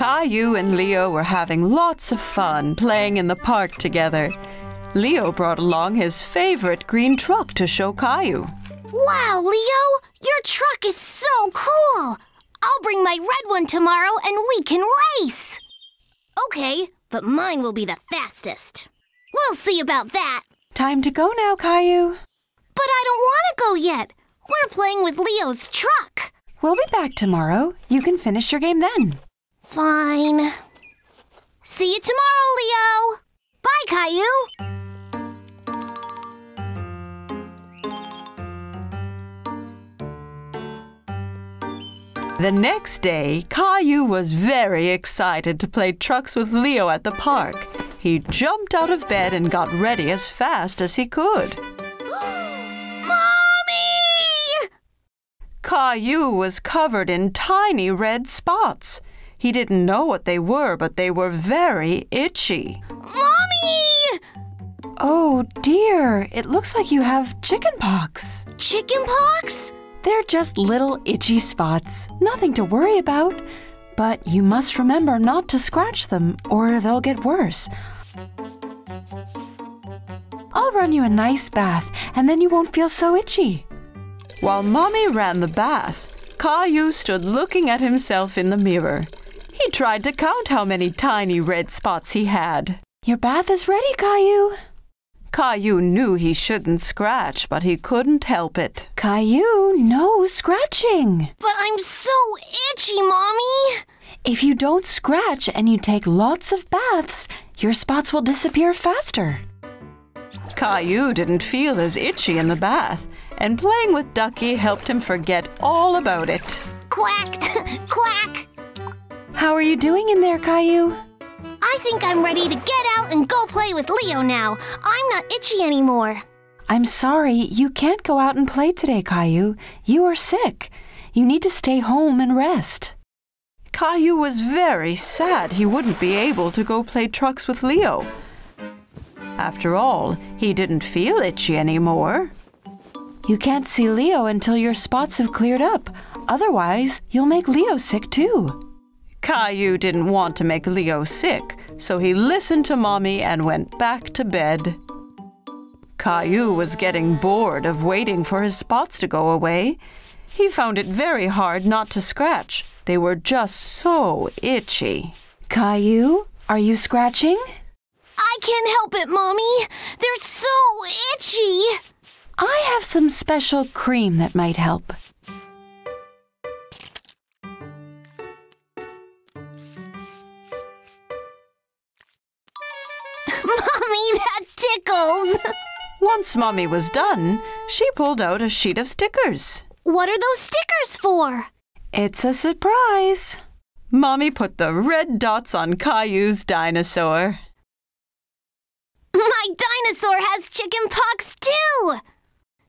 Caillou and Leo were having lots of fun playing in the park together. Leo brought along his favorite green truck to show Caillou. Wow, Leo! Your truck is so cool! I'll bring my red one tomorrow and we can race! Okay, but mine will be the fastest. We'll see about that. Time to go now, Caillou. But I don't want to go yet. We're playing with Leo's truck. We'll be back tomorrow. You can finish your game then. Fine. See you tomorrow, Leo. Bye, Caillou. The next day, Caillou was very excited to play trucks with Leo at the park. He jumped out of bed and got ready as fast as he could. Mommy! Caillou was covered in tiny red spots. He didn't know what they were, but they were very itchy. Mommy! Oh dear, it looks like you have chicken pox. Chicken pox? They're just little itchy spots, nothing to worry about. But you must remember not to scratch them, or they'll get worse. I'll run you a nice bath, and then you won't feel so itchy. While Mommy ran the bath, Caillou stood looking at himself in the mirror. He tried to count how many tiny red spots he had. Your bath is ready, Caillou. Caillou knew he shouldn't scratch, but he couldn't help it. Caillou, no scratching. But I'm so itchy, Mommy. If you don't scratch and you take lots of baths, your spots will disappear faster. Caillou didn't feel as itchy in the bath, and playing with Ducky helped him forget all about it. Quack! Quack! How are you doing in there, Caillou? I think I'm ready to get out and go play with Leo now. I'm not itchy anymore. I'm sorry, you can't go out and play today, Caillou. You are sick. You need to stay home and rest. Caillou was very sad he wouldn't be able to go play trucks with Leo. After all, he didn't feel itchy anymore. You can't see Leo until your spots have cleared up. Otherwise, you'll make Leo sick too. Caillou didn't want to make Leo sick, so he listened to Mommy and went back to bed. Caillou was getting bored of waiting for his spots to go away. He found it very hard not to scratch. They were just so itchy. Caillou, are you scratching? I can't help it, Mommy. They're so itchy. I have some special cream that might help. Mommy, that tickles. Once Mommy was done, she pulled out a sheet of stickers. What are those stickers for? It's a surprise. Mommy put the red dots on Caillou's dinosaur. My dinosaur has chicken pox too.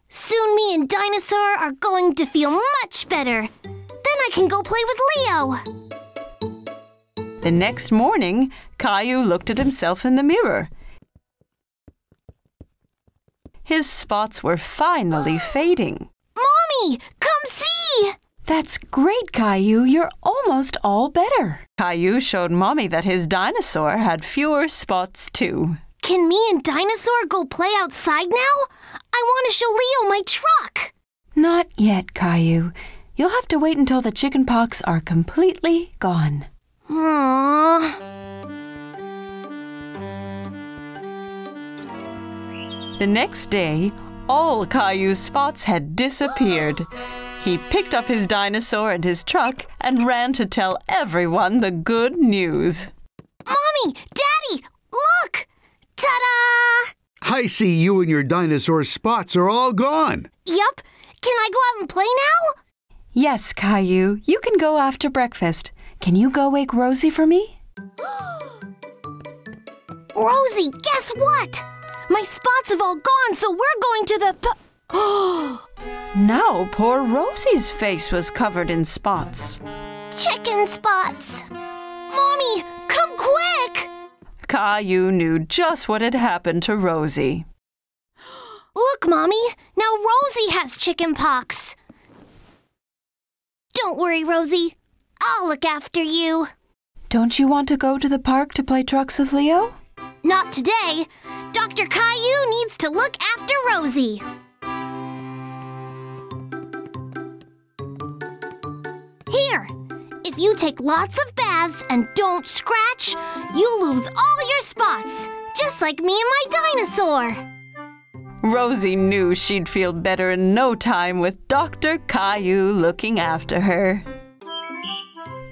Soon me and Dinosaur are going to feel much better. Then I can go play with Leo. The next morning, Caillou looked at himself in the mirror. His spots were finally fading. Mommy, come see! That's great, Caillou. You're almost all better. Caillou showed Mommy that his dinosaur had fewer spots too. Can me and Dinosaur go play outside now? I want to show Leo my truck. Not yet, Caillou. You'll have to wait until the chicken pox are completely gone. Aww. The next day, all Caillou's spots had disappeared. He picked up his dinosaur and his truck and ran to tell everyone the good news. Mommy! Daddy! Look! Ta-da! I see you and your dinosaur spots are all gone. Yup. Can I go out and play now? Yes, Caillou. You can go after breakfast. Can you go wake Rosie for me? Rosie, guess what? My spots have all gone, so we're going to the Now poor Rosie's face was covered in spots. chicken spots. Mommy, come quick! Caillou knew just what had happened to Rosie. Look, Mommy, now Rosie has chicken pox. Don't worry, Rosie. I'll look after you. Don't you want to go to the park to play trucks with Leo? Not today. Dr. Caillou needs to look after Rosie. Here, if you take lots of baths and don't scratch, you'll lose all your spots, just like me and my dinosaur. Rosie knew she'd feel better in no time with Dr. Caillou looking after her.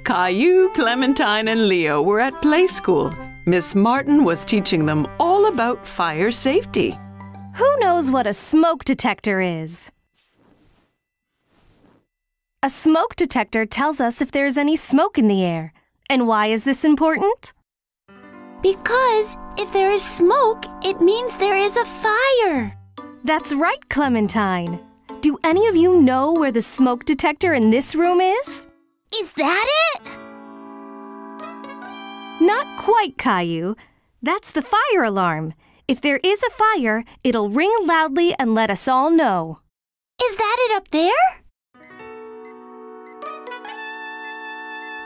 Caillou, Clementine, and Leo were at play school. Miss Martin was teaching them all about fire safety. Who knows what a smoke detector is? A smoke detector tells us if there's any smoke in the air. And why is this important? Because if there is smoke, it means there is a fire. That's right, Clementine. Do any of you know where the smoke detector in this room is? Is that it? Not quite, Caillou. That's the fire alarm. If there is a fire, it'll ring loudly and let us all know. Is that it up there?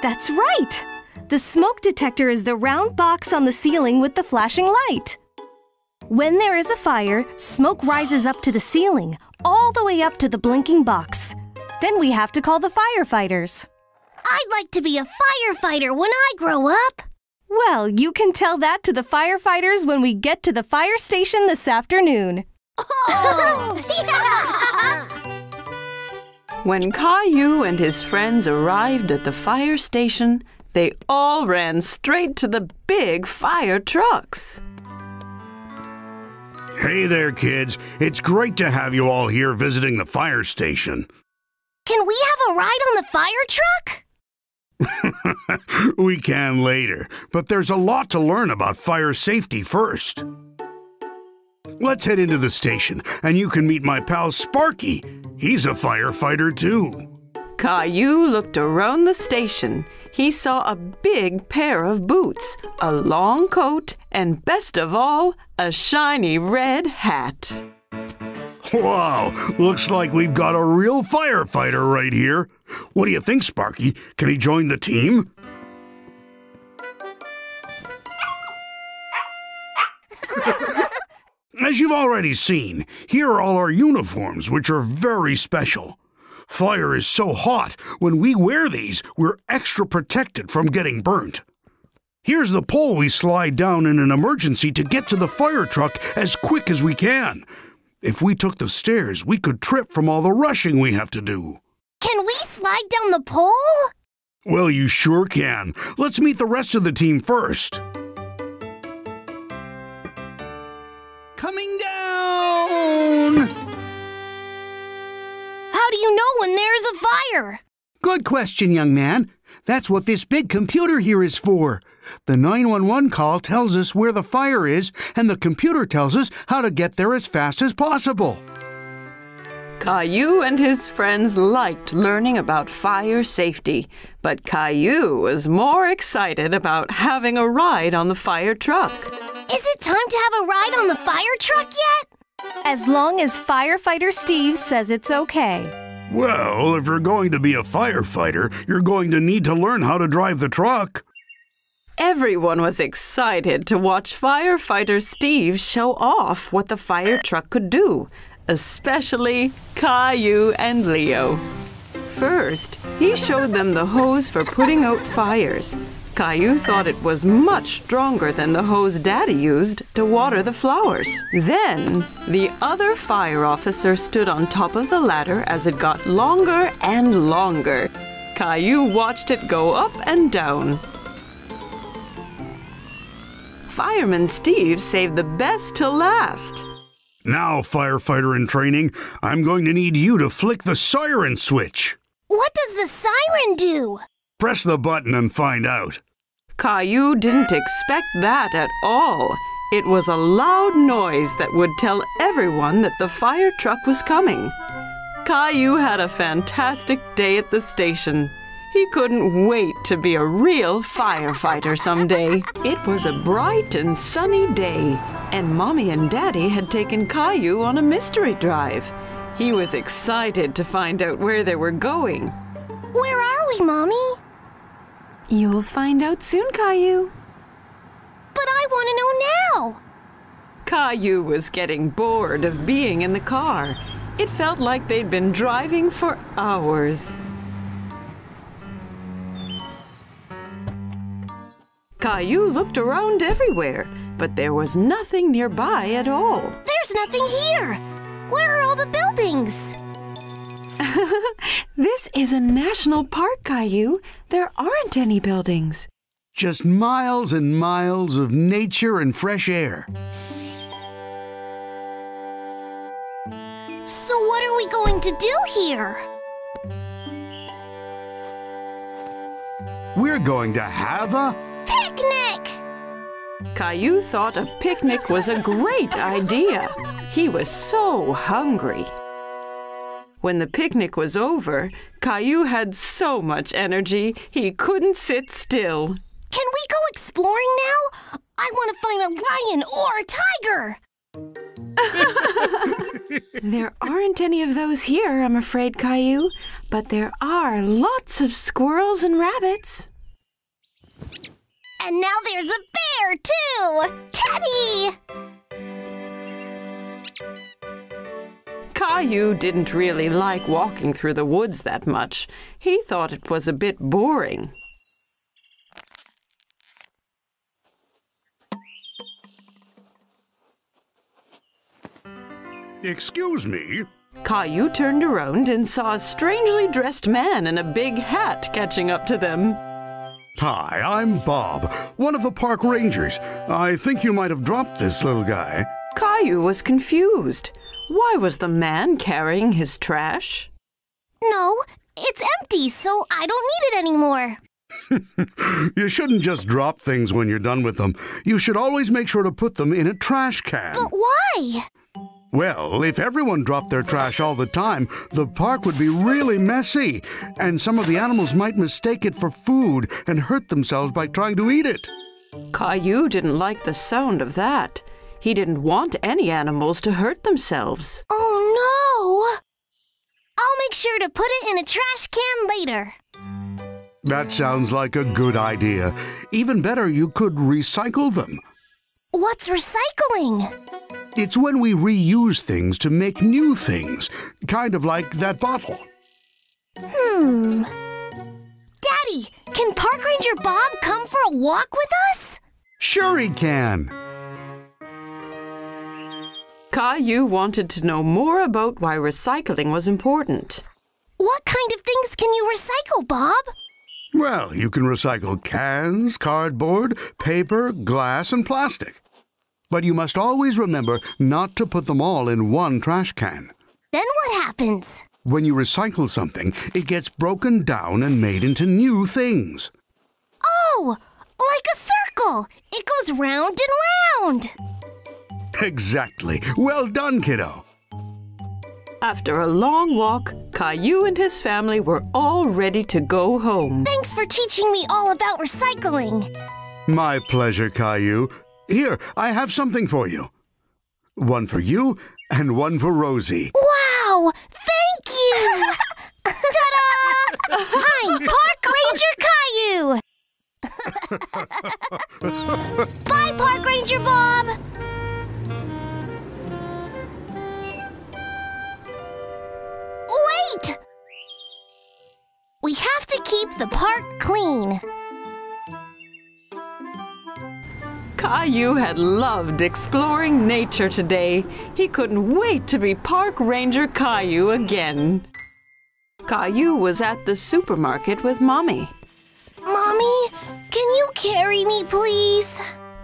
That's right! The smoke detector is the round box on the ceiling with the flashing light. When there is a fire, smoke rises up to the ceiling, all the way up to the blinking box. Then we have to call the firefighters. I'd like to be a firefighter when I grow up. Well, you can tell that to the firefighters when we get to the fire station this afternoon. Oh! When Caillou and his friends arrived at the fire station, they all ran straight to the big fire trucks. Hey there, kids. It's great to have you all here visiting the fire station. Can we have a ride on the fire truck? We can later, but there's a lot to learn about fire safety first. Let's head into the station, and you can meet my pal Sparky. He's a firefighter, too. Caillou looked around the station. He saw a big pair of boots, a long coat, and best of all, a shiny red hat. Wow, looks like we've got a real firefighter right here. What do you think, Sparky? Can he join the team? As you've already seen, here are all our uniforms, which are very special. Fire is so hot, when we wear these, we're extra protected from getting burnt. Here's the pole we slide down in an emergency to get to the fire truck as quick as we can. If we took the stairs, we could trip from all the rushing we have to do. Can we slide down the pole? Well, you sure can. Let's meet the rest of the team first. Coming down! How do you know when there's a fire? Good question, young man. That's what this big computer here is for. The 911 call tells us where the fire is, and the computer tells us how to get there as fast as possible. Caillou and his friends liked learning about fire safety, but Caillou was more excited about having a ride on the fire truck. Is it time to have a ride on the fire truck yet? As long as Firefighter Steve says it's okay. Well, if you're going to be a firefighter, you're going to need to learn how to drive the truck. Everyone was excited to watch Firefighter Steve show off what the fire truck could do, especially Caillou and Leo. First, he showed them the hose for putting out fires. Caillou thought it was much stronger than the hose Daddy used to water the flowers. Then, the other fire officer stood on top of the ladder as it got longer and longer. Caillou watched it go up and down. Fireman Steve saved the best till last. Now, firefighter in training, I'm going to need you to flick the siren switch. What does the siren do? Press the button and find out. Caillou didn't expect that at all. It was a loud noise that would tell everyone that the fire truck was coming. Caillou had a fantastic day at the station. He couldn't wait to be a real firefighter someday. It was a bright and sunny day, and Mommy and Daddy had taken Caillou on a mystery drive. He was excited to find out where they were going. Where are we, Mommy? You'll find out soon, Caillou. But I want to know now. Caillou was getting bored of being in the car. It felt like they'd been driving for hours. Caillou looked around everywhere, but there was nothing nearby at all. There's nothing here. Where are all the buildings? This is a national park, Caillou. There aren't any buildings. Just miles and miles of nature and fresh air. So what are we going to do here? We're going to have a Picnic! Caillou thought a picnic was a great idea. He was so hungry. When the picnic was over, Caillou had so much energy he couldn't sit still. Can we go exploring now? I want to find a lion or a tiger. There aren't any of those here, I'm afraid, Caillou. But there are lots of squirrels and rabbits. And now there's a bear, too! Teddy! Caillou didn't really like walking through the woods that much. He thought it was a bit boring. Excuse me? Caillou turned around and saw a strangely dressed man in a big hat catching up to them. Hi, I'm Bob, one of the park rangers. I think you might have dropped this little guy. Caillou was confused. Why was the man carrying his trash? No, it's empty, so I don't need it anymore. You shouldn't just drop things when you're done with them. You should always make sure to put them in a trash can. But why? Well, if everyone dropped their trash all the time, the park would be really messy, and some of the animals might mistake it for food and hurt themselves by trying to eat it. Caillou didn't like the sound of that. He didn't want any animals to hurt themselves. Oh, no! I'll make sure to put it in a trash can later. That sounds like a good idea. Even better, you could recycle them. What's recycling? It's when we reuse things to make new things, kind of like that bottle. Daddy, can Park Ranger Bob come for a walk with us? Sure he can. Caillou wanted to know more about why recycling was important. What kind of things can you recycle, Bob? Well, you can recycle cans, cardboard, paper, glass, and plastic. But you must always remember not to put them all in one trash can. Then what happens? When you recycle something, it gets broken down and made into new things. Oh, like a circle. It goes round and round. Exactly. Well done, kiddo. After a long walk, Caillou and his family were all ready to go home. Thanks for teaching me all about recycling. My pleasure, Caillou. Here, I have something for you. One for you and one for Rosie. Wow! Thank you! Ta-da! I'm Park Ranger Caillou! Bye, Park Ranger Bob! Wait! We have to keep the park clean. Caillou had loved exploring nature today. He couldn't wait to be Park Ranger Caillou again. Caillou was at the supermarket with Mommy. Mommy, can you carry me, please?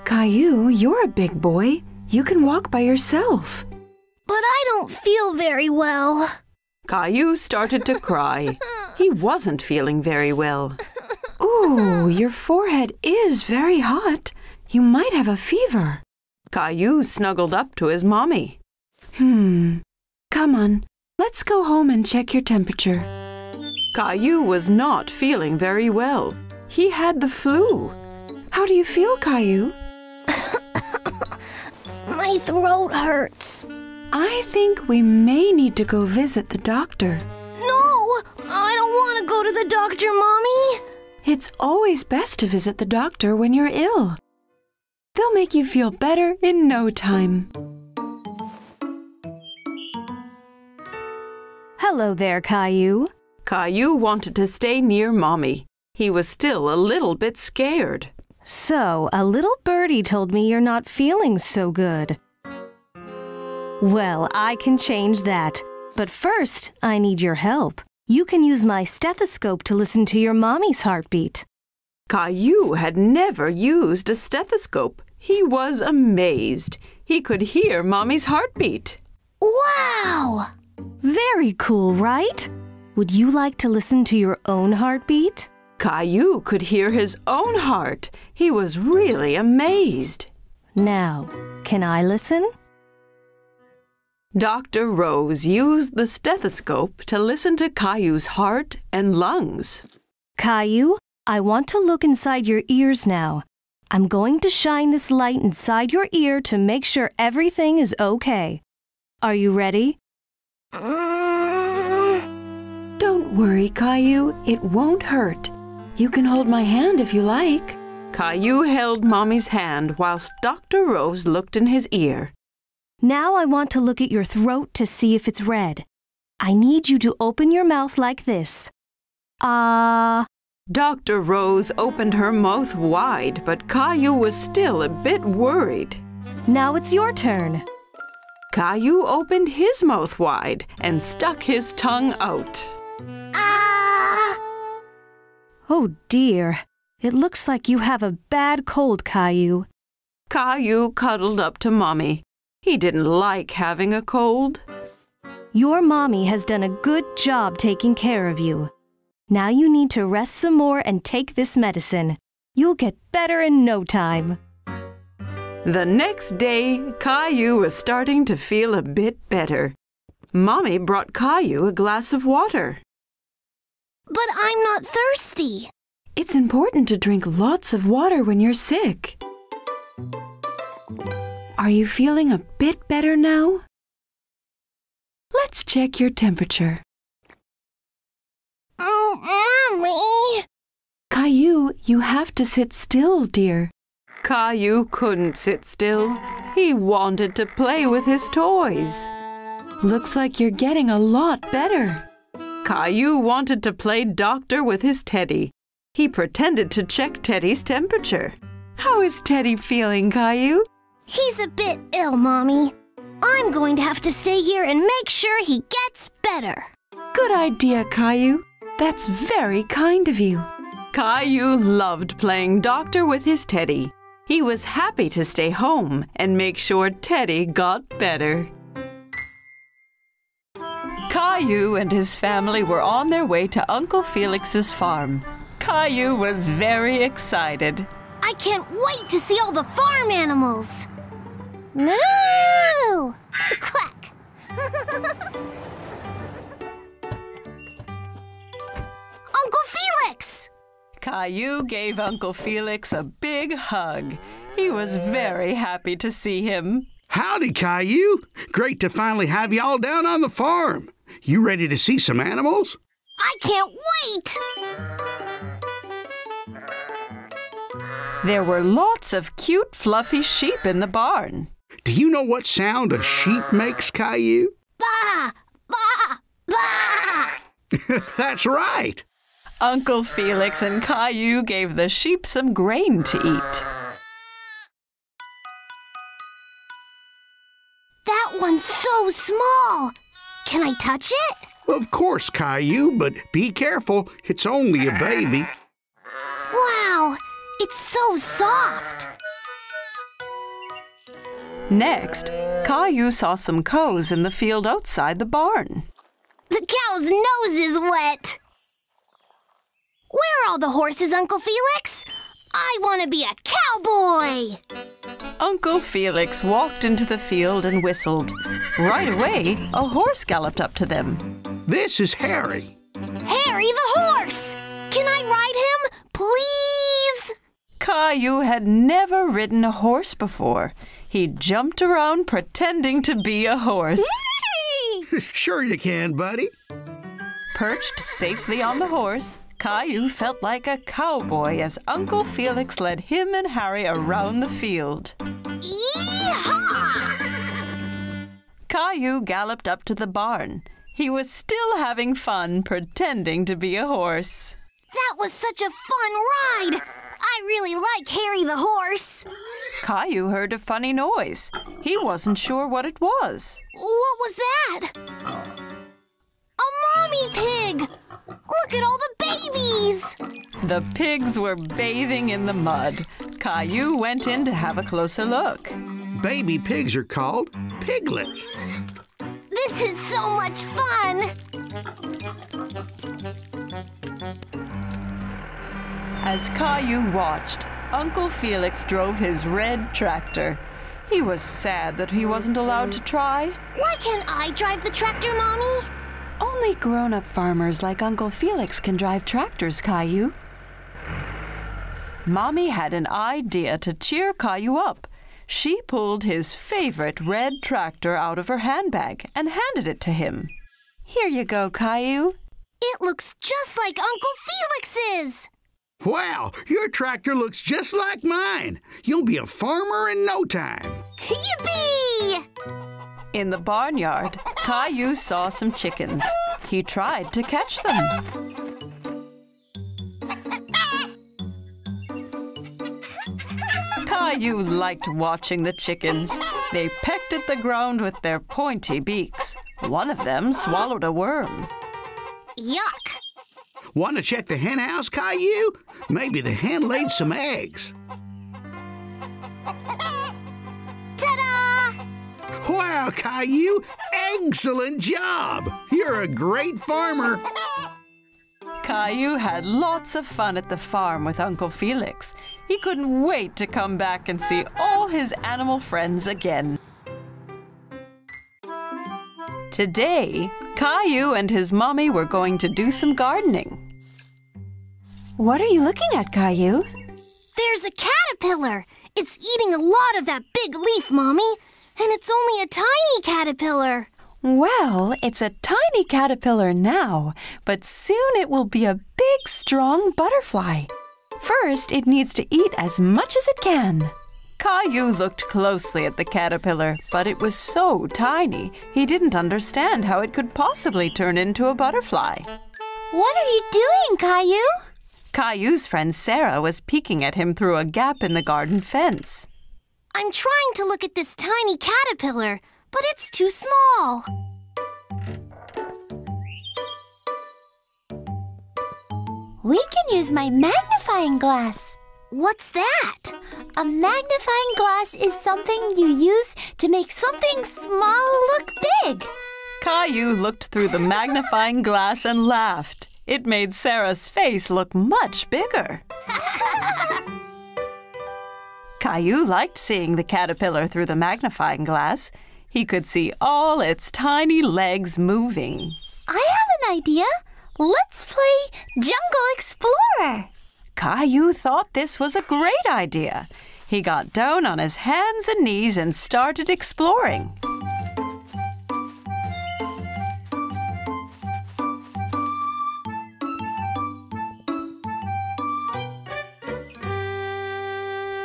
Caillou, you're a big boy. You can walk by yourself. But I don't feel very well. Caillou started to cry. He wasn't feeling very well. Ooh, your forehead is very hot. You might have a fever. Caillou snuggled up to his mommy. Come on, let's go home and check your temperature. Caillou was not feeling very well. He had the flu. How do you feel, Caillou? My throat hurts. I think we may need to go visit the doctor. No, I don't want to go to the doctor, Mommy. It's always best to visit the doctor when you're ill. They'll make you feel better in no time. Hello there, Caillou. Caillou wanted to stay near Mommy. He was still a little bit scared. So, a little birdie told me you're not feeling so good. Well, I can change that. But first, I need your help. You can use my stethoscope to listen to your mommy's heartbeat. Caillou had never used a stethoscope. He was amazed. He could hear Mommy's heartbeat. Wow! Very cool, right? Would you like to listen to your own heartbeat? Caillou could hear his own heart. He was really amazed. Now, can I listen? Dr. Rose used the stethoscope to listen to Caillou's heart and lungs. Caillou, I want to look inside your ears now. I'm going to shine this light inside your ear to make sure everything is okay. Are you ready? Don't worry, Caillou. It won't hurt. You can hold my hand if you like. Caillou held Mommy's hand whilst Dr. Rose looked in his ear. Now I want to look at your throat to see if it's red. I need you to open your mouth like this. Dr. Rose opened her mouth wide, but Caillou was still a bit worried. Now it's your turn. Caillou opened his mouth wide and stuck his tongue out. Oh dear, it looks like you have a bad cold, Caillou. Caillou cuddled up to Mommy. He didn't like having a cold. Your mommy has done a good job taking care of you. Now you need to rest some more and take this medicine. You'll get better in no time. The next day, Caillou was starting to feel a bit better. Mommy brought Caillou a glass of water. But I'm not thirsty. It's important to drink lots of water when you're sick. Are you feeling a bit better now? Let's check your temperature. Mommy! Caillou, you have to sit still, dear. Caillou couldn't sit still. He wanted to play with his toys. Looks like you're getting a lot better. Caillou wanted to play doctor with his Teddy. He pretended to check Teddy's temperature. How is Teddy feeling, Caillou? He's a bit ill, Mommy. I'm going to have to stay here and make sure he gets better. Good idea, Caillou. That's very kind of you. Caillou loved playing doctor with his Teddy. He was happy to stay home and make sure Teddy got better. Caillou and his family were on their way to Uncle Felix's farm. Caillou was very excited. I can't wait to see all the farm animals. Moo! Quack! Uncle Felix! Caillou gave Uncle Felix a big hug. He was very happy to see him. Howdy, Caillou. Great to finally have you all down on the farm. You ready to see some animals? I can't wait! There were lots of cute, fluffy sheep in the barn. Do you know what sound a sheep makes, Caillou? Bah! Bah! Bah! That's right. Uncle Felix and Caillou gave the sheep some grain to eat. That one's so small. Can I touch it? Of course, Caillou, but be careful. It's only a baby. Wow, it's so soft. Next, Caillou saw some cows in the field outside the barn. The cow's nose is wet. Where are all the horses, Uncle Felix? I want to be a cowboy. Uncle Felix walked into the field and whistled. Right away, a horse galloped up to them. This is Harry. Harry the horse! Can I ride him, please? Caillou had never ridden a horse before. He jumped around pretending to be a horse. Sure you can, buddy. Perched safely on the horse, Caillou felt like a cowboy as Uncle Felix led him and Harry around the field. Yee-haw! Caillou galloped up to the barn. He was still having fun pretending to be a horse. That was such a fun ride! I really like Harry the horse. Caillou heard a funny noise. He wasn't sure what it was. What was that? A mommy pig! Look at all the babies! The pigs were bathing in the mud. Caillou went in to have a closer look. Baby pigs are called piglets. This is so much fun! As Caillou watched, Uncle Felix drove his red tractor. He was sad that he wasn't allowed to try. Why can't I drive the tractor, Mommy? Only grown-up farmers like Uncle Felix can drive tractors, Caillou. Mommy had an idea to cheer Caillou up. She pulled his favorite red tractor out of her handbag and handed it to him. Here you go, Caillou. It looks just like Uncle Felix's! Wow, your tractor looks just like mine. You'll be a farmer in no time. Yippee! In the barnyard, Caillou saw some chickens. He tried to catch them. Caillou liked watching the chickens. They pecked at the ground with their pointy beaks. One of them swallowed a worm. Yuck! Want to check the hen house, Caillou? Maybe the hen laid some eggs. Ta-da! Wow, Caillou! Excellent job! You're a great farmer. Caillou had lots of fun at the farm with Uncle Felix. He couldn't wait to come back and see all his animal friends again. Today, Caillou and his mommy were going to do some gardening. What are you looking at, Caillou? There's a caterpillar! It's eating a lot of that big leaf, Mommy. And it's only a tiny caterpillar. Well, it's a tiny caterpillar now, but soon it will be a big, strong butterfly. First, it needs to eat as much as it can. Caillou looked closely at the caterpillar, but it was so tiny, he didn't understand how it could possibly turn into a butterfly. What are you doing, Caillou? Caillou's friend Sarah was peeking at him through a gap in the garden fence. I'm trying to look at this tiny caterpillar, but it's too small. We can use my magnifying glass. What's that? A magnifying glass is something you use to make something small look big. Caillou looked through the magnifying glass and laughed. It made Sarah's face look much bigger. Caillou liked seeing the caterpillar through the magnifying glass. He could see all its tiny legs moving. I have an idea. Let's play Jungle Explorer. Caillou thought this was a great idea. He got down on his hands and knees and started exploring.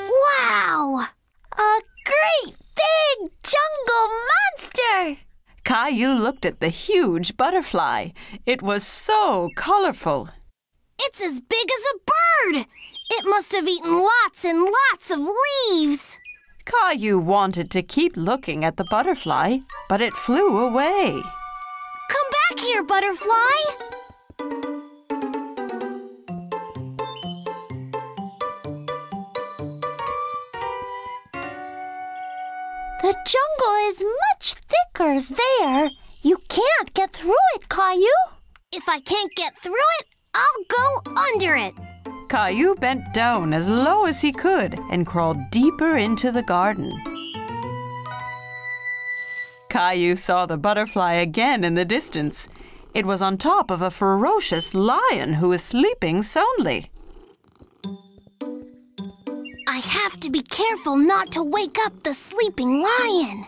Wow! A great big jungle monster! Caillou looked at the huge butterfly. It was so colorful. It's as big as a bird! It must have eaten lots and lots of leaves! Caillou wanted to keep looking at the butterfly, but it flew away. Come back here, butterfly! The jungle is much thicker there. You can't get through it, Caillou. If I can't get through it, I'll go under it. Caillou bent down as low as he could and crawled deeper into the garden. Caillou saw the butterfly again in the distance. It was on top of a ferocious lion who was sleeping soundly. I have to be careful not to wake up the sleeping lion.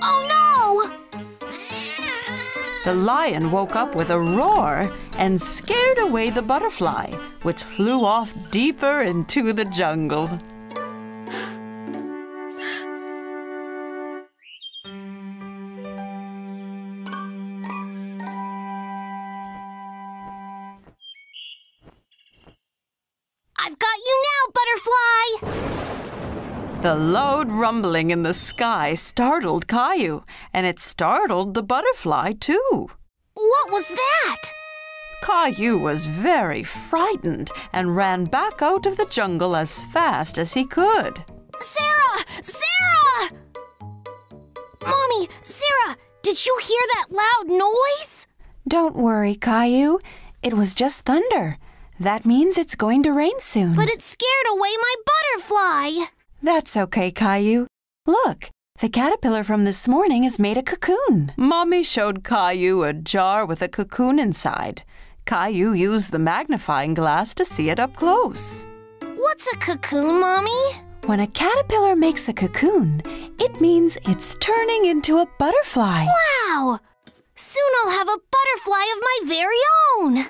Oh no! The lion woke up with a roar and scared away the butterfly, which flew off deeper into the jungle. I've got you now, butterfly! The loud rumbling in the sky startled Caillou, and it startled the butterfly too. What was that? Caillou was very frightened and ran back out of the jungle as fast as he could. Sarah! Sarah! Mommy, Sarah, did you hear that loud noise? Don't worry, Caillou. It was just thunder. That means it's going to rain soon. But it scared away my butterfly. That's okay, Caillou. Look, the caterpillar from this morning has made a cocoon. Mommy showed Caillou a jar with a cocoon inside. Caillou used the magnifying glass to see it up close. What's a cocoon, Mommy? When a caterpillar makes a cocoon, it means it's turning into a butterfly. Wow! Soon I'll have a butterfly of my very own.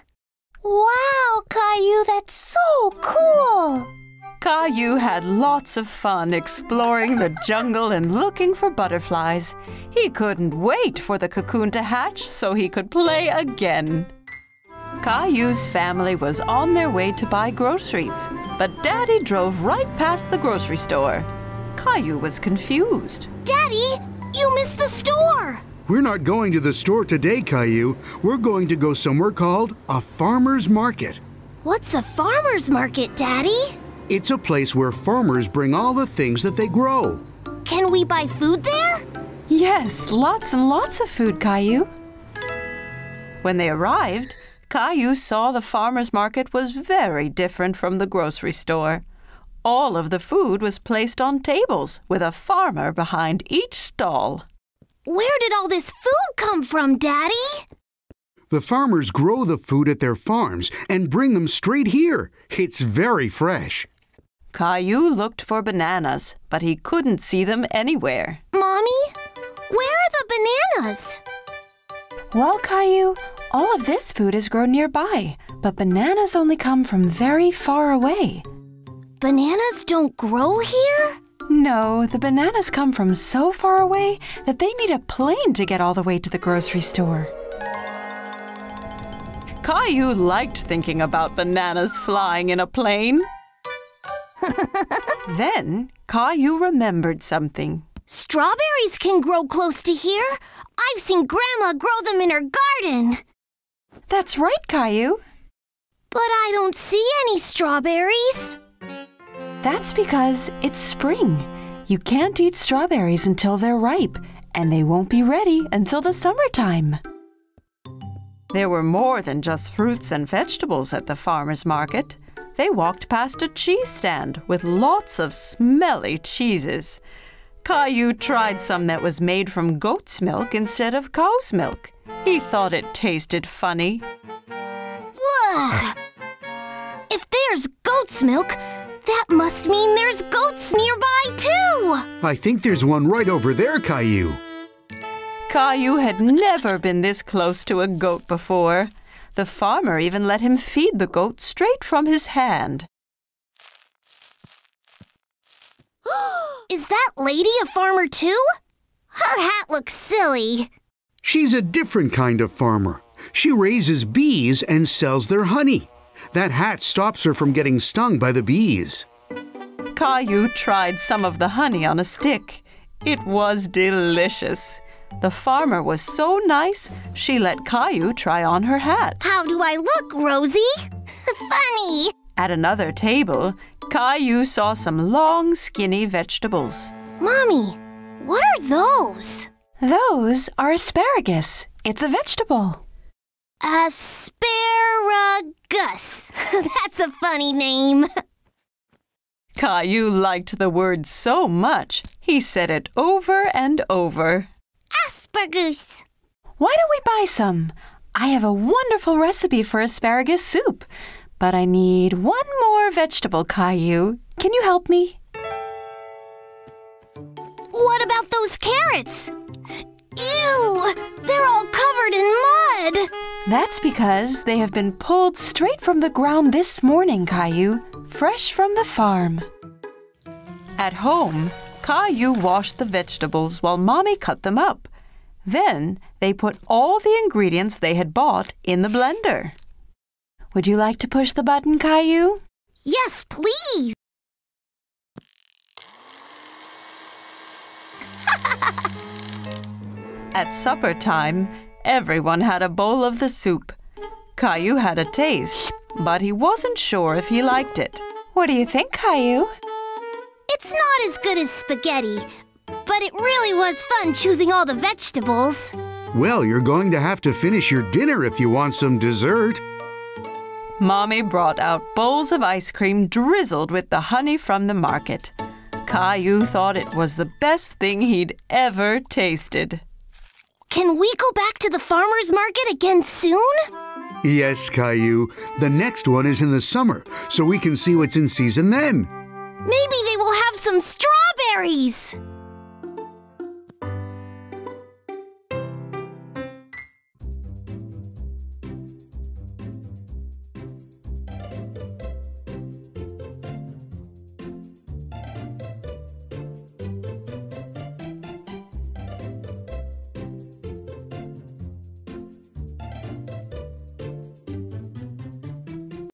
Wow, Caillou, that's so cool! Caillou had lots of fun exploring the jungle and looking for butterflies. He couldn't wait for the cocoon to hatch so he could play again. Caillou's family was on their way to buy groceries, but Daddy drove right past the grocery store. Caillou was confused. Daddy, you missed the store! We're not going to the store today, Caillou. We're going to go somewhere called a farmer's market. What's a farmer's market, Daddy? It's a place where farmers bring all the things that they grow. Can we buy food there? Yes, lots and lots of food, Caillou. When they arrived, Caillou saw the farmer's market was very different from the grocery store. All of the food was placed on tables with a farmer behind each stall. Where did all this food come from, Daddy? The farmers grow the food at their farms and bring them straight here. It's very fresh. Caillou looked for bananas, but he couldn't see them anywhere. Mommy, where are the bananas? Well, Caillou, all of this food is grown nearby, but bananas only come from very far away. Bananas don't grow here? No, the bananas come from so far away that they need a plane to get all the way to the grocery store. Caillou liked thinking about bananas flying in a plane. Then Caillou remembered something. Strawberries can grow close to here. I've seen Grandma grow them in her garden. That's right, Caillou. But I don't see any strawberries. That's because it's spring. You can't eat strawberries until they're ripe, and they won't be ready until the summertime. There were more than just fruits and vegetables at the farmer's market. They walked past a cheese stand with lots of smelly cheeses. Caillou tried some that was made from goat's milk instead of cow's milk. He thought it tasted funny. Ugh! If there's goat's milk, that must mean there's goats nearby, too! I think there's one right over there, Caillou. Caillou had never been this close to a goat before. The farmer even let him feed the goat straight from his hand. Is that lady a farmer, too? Her hat looks silly. She's a different kind of farmer. She raises bees and sells their honey. That hat stops her from getting stung by the bees. Caillou tried some of the honey on a stick. It was delicious. The farmer was so nice, she let Caillou try on her hat. How do I look, Rosie? Funny! At another table, Caillou saw some long, skinny vegetables. Mommy, what are those? Those are asparagus. It's a vegetable. Asparagus. That's a funny name. Caillou liked the word so much, he said it over and over. Asparagus. Why don't we buy some? I have a wonderful recipe for asparagus soup, but I need one more vegetable, Caillou. Can you help me? What about those carrots? Ew! They're all covered in mud! That's because they have been pulled straight from the ground this morning, Caillou, fresh from the farm. At home, Caillou washed the vegetables while Mommy cut them up. Then they put all the ingredients they had bought in the blender. Would you like to push the button, Caillou? Yes, please. At supper time, everyone had a bowl of the soup. Caillou had a taste, but he wasn't sure if he liked it. What do you think, Caillou? It's not as good as spaghetti, but it really was fun choosing all the vegetables. Well, you're going to have to finish your dinner if you want some dessert. Mommy brought out bowls of ice cream drizzled with the honey from the market. Caillou thought it was the best thing he'd ever tasted. Can we go back to the farmer's market again soon? Yes, Caillou. The next one is in the summer, so we can see what's in season then. Maybe they will have some strawberries.